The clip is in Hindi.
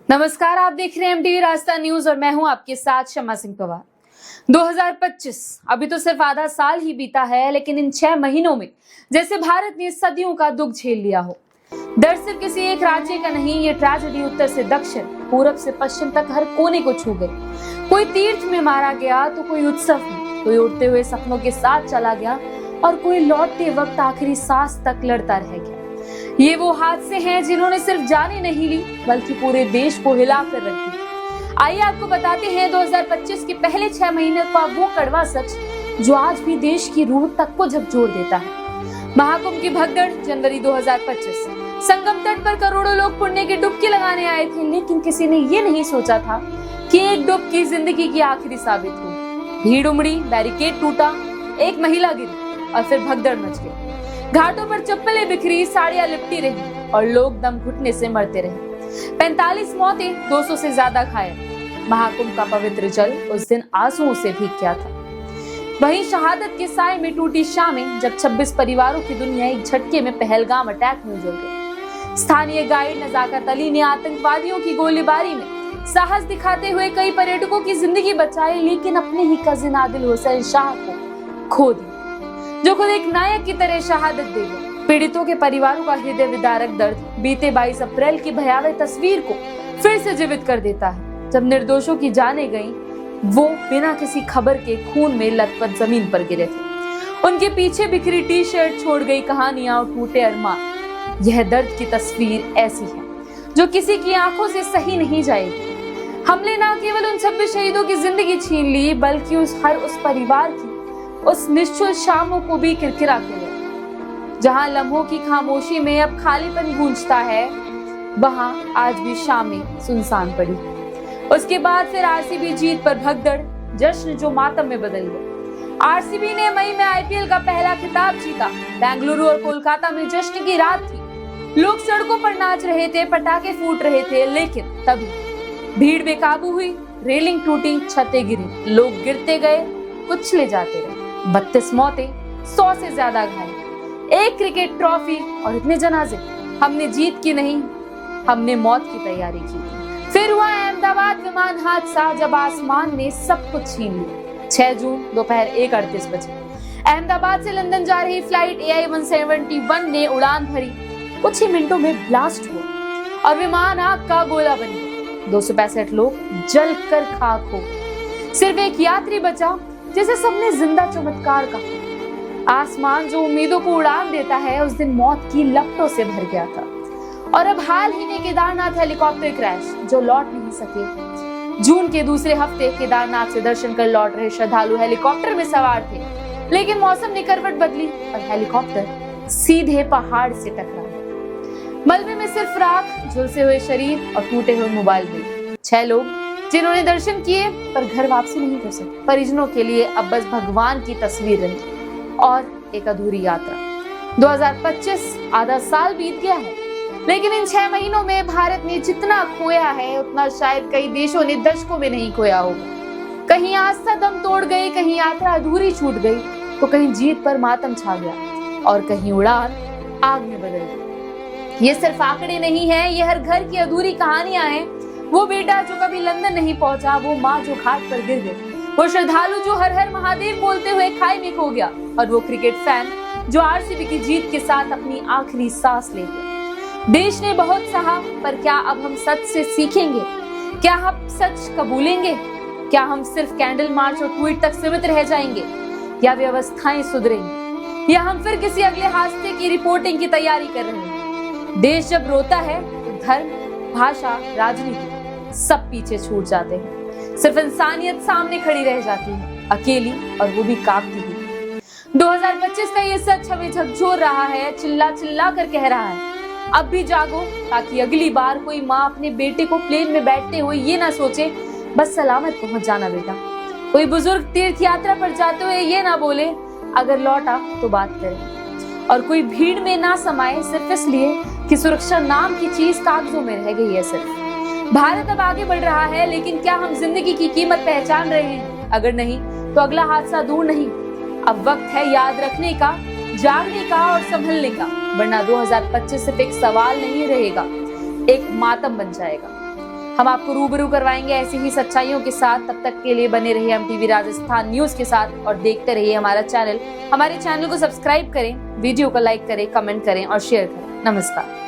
नमस्कार, आप देख रहे हैं एमटीवी राजस्थान न्यूज और मैं हूं आपके साथ शमा सिंह पवार। 2025 अभी तो सिर्फ आधा साल ही बीता है, लेकिन इन 6 महीनों में जैसे भारत ने सदियों का दुख झेल लिया हो। दर्द सिर्फ किसी एक राज्य का नहीं, ये ट्रेजेडी उत्तर से दक्षिण, पूरब से पश्चिम तक हर कोने को छू गई। कोई तीर्थ में मारा गया तो कोई उत्सव में, कोई उड़ते हुए सपनों के साथ चला गया और कोई लौटते वक्त आखिरी सांस तक लड़ता रह गया। ये वो हादसे हैं जिन्होंने सिर्फ जाने नहीं ली, बल्कि पूरे देश को हिला कर रख दिया। आइए आपको बताते हैं 2025 के पहले 6 महीने का वो कड़वा सच जो आज भी देश की रूह तक को झकझोर देता है। महाकुंभ की भगदड़, जनवरी 2025। संगम तट पर करोड़ों लोग पुण्य की डुबकी लगाने आए थे, लेकिन किसी ने ये नहीं सोचा था कि एक डुबकी जिंदगी की आखिरी साबित हुई। भीड़ उमड़ी, बैरिकेड टूटा, एक महिला गिरी और फिर भगदड़ मच गई। घाटों पर चप्पलें बिखरी, साड़ियां लिपटी रही और लोग दम घुटने से मरते रहे। 45 मौतें, 200 से ज्यादा घायल। महाकुंभ का पवित्र जल उस दिन आंसुओं से भीग गया था। वहीं शहादत के साए में टूटी शामें, जब 26 परिवारों की दुनिया एक झटके में पहलगाम अटैक में उजड़ गई। स्थानीय गाइड नजाकत अली ने आतंकवादियों की गोलीबारी में साहस दिखाते हुए कई पर्यटकों की जिंदगी बचाई, लेकिन अपने ही कजिन आदिल हुसैन शाह को खो दिया, जो खुद एक नायक की तरह शहादत दे गए। पीड़ितों के परिवारों का हृदय विदारक दर्द बीते 22 अप्रैल की भयावह तस्वीर को फिर से जीवित कर देता है, जब निर्दोषों की जानें गईं, वो बिना किसी खबर के खून में लथपथ जमीन पर गिरे थे। उनके पीछे बिखरी टी शर्ट, छोड़ गई कहानियां और टूटे अरमान। यह दर्द की तस्वीर ऐसी है जो किसी की आंखों से सही नहीं जाएगी। हमले न केवल उन 26 शहीदों की जिंदगी छीन ली, बल्कि उस परिवार की उस निश्चल शामों को भी किरकिरा के गए। जहां लम्हों की खामोशी में अब खालीपन गूंजता है, वहां आज भी शामें सुनसान पड़ी। उसके बाद फिर आरसीबी जीत पर भगदड़, जश्न जो मातम में बदल गया। आरसीबी ने मई में आईपीएल का पहला खिताब जीता। बेंगलुरु और कोलकाता में जश्न की रात थी। लोग सड़कों पर नाच रहे थे, पटाखे फूट रहे थे, लेकिन तभी भीड़ बेकाबू हुई, रेलिंग टूटी, छतें गिरी, लोग गिरते गए, कुचले जाते रहे। 32 मौतें, 100 से ज्यादा घायल, एक क्रिकेट ट्रॉफी और इतने जनाजे। हमने जीत की नहीं, हमने मौत की तैयारी की। फिर हुआ अहमदाबाद विमान हादसा, जब आसमान ने सब कुछ छीन लिया। 6 जून दोपहर 1:38 बजे अहमदाबाद से लंदन जा रही फ्लाइट AI-171 ने उड़ान भरी। कुछ ही मिनटों में ब्लास्ट हुआ और विमान आग का गोला बन गया। 265 लोग जलकर खाक हो गए। सिर्फ एक यात्री बचा, जैसे सबने जिंदा चमत्कार कहा। आसमान जो उम्मीदों को उड़ान देता है, उस दिन मौत की लपटों से भर गया था। और अब हाल ही में केदारनाथ हेलीकॉप्टर क्रैश, जो लौट नहीं सके। जून के दूसरे हफ्ते केदारनाथ से दर्शन कर लौट रहे श्रद्धालु हेलीकॉप्टर में सवार थे, लेकिन मौसम ने करवट बदली और हेलीकॉप्टर सीधे पहाड़ से टकरा गया। मलबे में सिर्फ राख, झुलसे हुए शरीर और टूटे हुए मोबाइल बिल। 6 लोग जिन्होंने दर्शन किए पर घर वापसी नहीं कर सके। परिजनों के लिए अब बस भगवान की तस्वीर रही और एक अधूरी यात्रा। 2025 आधा साल बीत गया है, लेकिन इन 6 महीनों में भारत ने जितना खोया है, उतना शायद कई देशों ने दशकों में नहीं खोया होगा। कहीं आस्था दम तोड़ गई, कहीं यात्रा अधूरी छूट गई, तो कहीं जीत पर मातम छा गया और कहीं उड़ान आग में बदल गई। ये सिर्फ आंकड़े नहीं है, ये हर घर की अधूरी कहानियां हैं। वो बेटा जो कभी लंदन नहीं पहुंचा, वो माँ जो घाट पर गिर गई, वो श्रद्धालु जो हर हर महादेव बोलते हुए खाई में खो गया, और वो क्रिकेट फैन जो आरसीबी की जीत के साथ अपनी आखिरी सांस ले गया। देश ने बहुत सहा, पर क्या अब हम सच से सीखेंगे? क्या हम सच कबूलेंगे? क्या हम सिर्फ कैंडल मार्च और ट्वीट तक सीमित रह जाएंगे, या व्यवस्थाएं सुधरेंगी, या हम फिर किसी अगले हादसे की रिपोर्टिंग की तैयारी कर रहे हैं? देश जब रोता है तो धर्म, भाषा, राजनीति सब पीछे छूट जाते हैं। सिर्फ इंसानियत सामने खड़ी रह जाती है, अकेली, और वो भी कांपती हुई। 2025 का ये सच हमें झकझोर रहा है, चिल्ला चिल्ला कर कह रहा है, अब भी जागो, ताकि अगली बार कोई माँ अपने बेटे को प्लेन में बैठते हुए ये ना सोचे बस सलामत पहुंच जाना बेटा। कोई बुजुर्ग तीर्थ यात्रा पर जाते हुए ये ना बोले अगर लौटा तो बात करें। और कोई भीड़ में ना समाये सिर्फ इसलिए कि सुरक्षा नाम की चीज कागजों में रह गई है। सिर्फ भारत अब आगे बढ़ रहा है, लेकिन क्या हम जिंदगी की कीमत पहचान रहे हैं? अगर नहीं, तो अगला हादसा दूर नहीं। अब वक्त है याद रखने का, जागने का और संभलने का, वरना 2025 सिर्फ एक सवाल नहीं रहेगा, एक मातम बन जाएगा। हम आपको रूबरू करवाएंगे ऐसी ही सच्चाइयों के साथ। तब तक के लिए बने रहिए एमटीवी राजस्थान न्यूज के साथ और देखते रहिए हमारा चैनल। हमारे चैनल को सब्सक्राइब करें, वीडियो को लाइक करें, कमेंट करें और शेयर करें। नमस्कार।